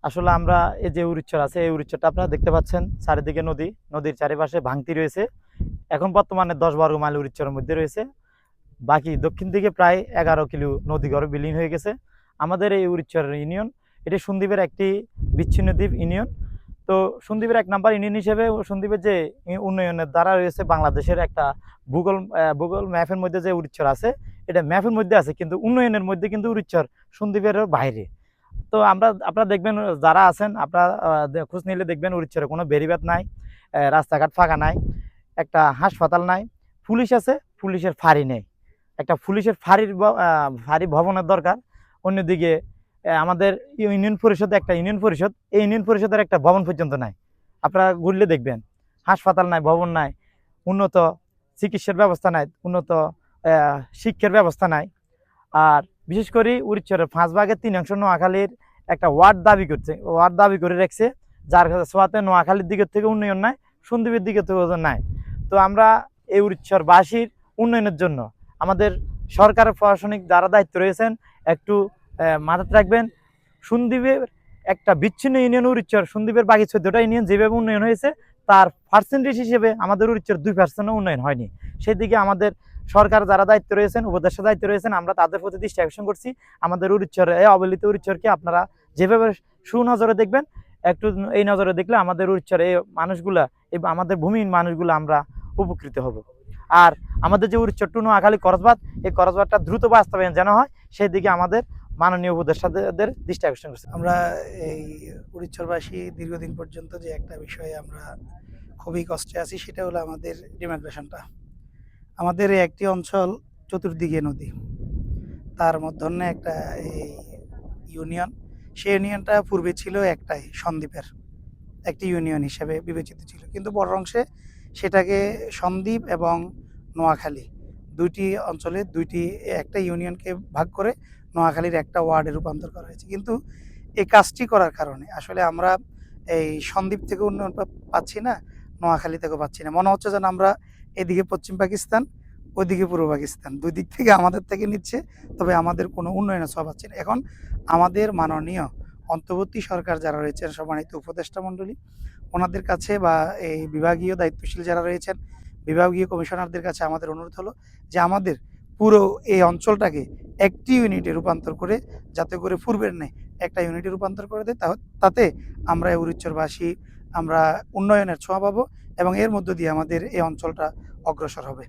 আসলে আমরা এই যে উড়িচ্ছর আছে, এই উড়িচ্ছরটা আপনারা দেখতে পাচ্ছেন, চারিদিকে নদী, নদীর চারিপাশে ভাঙতি রয়েছে। এখন বর্তমানে 10 বর্গ মাইল উড়িচ্ছরের মধ্যে রয়েছে। বাকি দক্ষিণ দিকে প্রায় 11 কিলো নদীগর্ভ বিলীন হয়ে গেছে। আমাদের এই উড়িচ্ছর ইউনিয়ন, এটি সন্দ্বীপের একটি বিচ্ছিন্ন দ্বীপ ইউনিয়ন। তো সন্দ্বীপের 1 নম্বর ইউনিয়ন হিসেবে সন্দ্বীপের যে উন্নয়নের দ্বারা রয়েছে, বাংলাদেশের একটা ভূগোল ম্যাপের মধ্যে যে উড়িচ্ছর আছে, এটা ম্যাপের মধ্যে আছে, কিন্তু উন্নয়নের মধ্যে কিন্তু উড়িচ্ছর সন্দ্বীপের বাইরে। তো আপনারা দেখবেন, যারা আছেন আপনারা খোঁজ নিলে দেখবেন উড়িষ্যার কোনো বেড়িবাঁধ নাই, রাস্তাঘাট ফাঁকা নাই, একটা হাসপাতাল নাই, পুলিশ আছে, পুলিশের ফাঁড়ি নেই। একটা পুলিশের ফাঁড়ি ভবনের দরকার। অন্যদিকে আমাদের ইউনিয়ন পরিষদ, একটা ইউনিয়ন পরিষদ, এই ইউনিয়ন পরিষদের একটা ভবন পর্যন্ত নাই। আপনারা ঘুরলে দেখবেন হাসপাতাল নাই, ভবন নাই, উন্নত চিকিৎসার ব্যবস্থা নাই, উন্নত শিক্ষার ব্যবস্থা নাই। আর বিশেষ করে উড়িষ্যার 5 ভাগের 3 অংশ নোয়াখালীর একটা ওয়ার্ড দাবি করে রাখছে, যার কাছে সোয়াতে নোয়াখালীর দিকের থেকে উন্নয়ন নাই, সন্দ্বীপের দিকে থেকে নাই। তো আমরা এই উড়িষ্যারবাসীর উন্নয়নের জন্য আমাদের সরকারের প্রশাসনিক যারা দায়িত্ব রয়েছেন, একটু মাথায় রাখবেন, সন্দ্বীপের একটা বিচ্ছিন্ন ইউনিয়ন উড়িষ্যার, সন্দ্বীপের বাকি 14টা ইউনিয়ন যেভাবে উন্নয়ন হয়েছে, তার পার্সেন্টেজ হিসেবে আমাদের উড়িষ্যার 2% উন্নয়ন হয়নি। সেদিকে আমাদের সরকার যারা দায়িত্ব রয়েছেন, উপদেষ্টা দায়িত্ব রয়েছেন, আমরা তাদের প্রতি দৃষ্টি আকর্ষণ করছি। আমাদের উড়িষ্যার এই অবহেলিত উড়িষ্যারকে আপনারা যেভাবে সুনজরে দেখবেন, একটু এই নজরে দেখলে আমাদের উড়িষ্যার এই মানুষগুলা, এই আমাদের ভূমিহীন মানুষগুলো আমরা উপকৃত হব। আর আমাদের যে উড়িষ্যার টু নোয়াখালী করসবাদ, এই করসবাদটা দ্রুত বাস্তবায়ন যেন হয়, সেই দিকে আমাদের মাননীয় উপদেষ্টাদের দৃষ্টি আকর্ষণ করছি। আমরা এই উড়িষ্যারবাসী দীর্ঘদিন পর্যন্ত যে একটা বিষয়ে আমরা খুবই কষ্টে আছি, সেটা হলো আমাদের ডিমাইগ্রেশনটা। আমাদের এই একটি অঞ্চল চতুর্দিকে নদী, তার মধ্যে একটা এই ইউনিয়ন, সেই ইউনিয়নটা পূর্বে ছিল একটাই সন্দ্বীপের একটি ইউনিয়ন হিসেবে বিবেচিত ছিল, কিন্তু বড় অংশে সেটাকে সন্দ্বীপ এবং নোয়াখালী দুইটি অঞ্চলে একটা ইউনিয়নকে ভাগ করে নোয়াখালীর একটা ওয়ার্ডে রূপান্তর করা হয়েছে। কিন্তু এই কাজটি করার কারণে আসলে আমরা এই সন্দ্বীপ থেকে উন্নয়ন পাচ্ছি না, নোয়াখালী থেকেও পাচ্ছি না। মনে হচ্ছে যেন আমরা এদিকে পশ্চিম পাকিস্তান, ওইদিকে পূর্ব পাকিস্তান, দুই দিক থেকে আমাদের থেকে নিচ্ছে, তবে আমাদের কোনো উন্নয়নের ছোঁয়া পাচ্ছি না। এখন আমাদের মাননীয় অন্তর্বর্তী সরকার যারা রয়েছেন, সম্মানিত উপদেষ্টা মণ্ডলী, ওনাদের কাছে বা এই বিভাগীয় দায়িত্বশীল যারা রয়েছেন, বিভাগীয় কমিশনারদের কাছে আমাদের অনুরোধ হলো যে আমাদের পুরো এই অঞ্চলটাকে একটি ইউনিটে রূপান্তর করে, যাতে করে পূর্বের নেই একটা ইউনিটে রূপান্তর করে দেয়, তাতে আমরা উড়িষ্যারবাসী আমরা উন্নয়নের ছোঁয়া পাবো এবং এর মধ্য দিয়ে আমাদের এই অঞ্চলটা অগ্রসর হবে।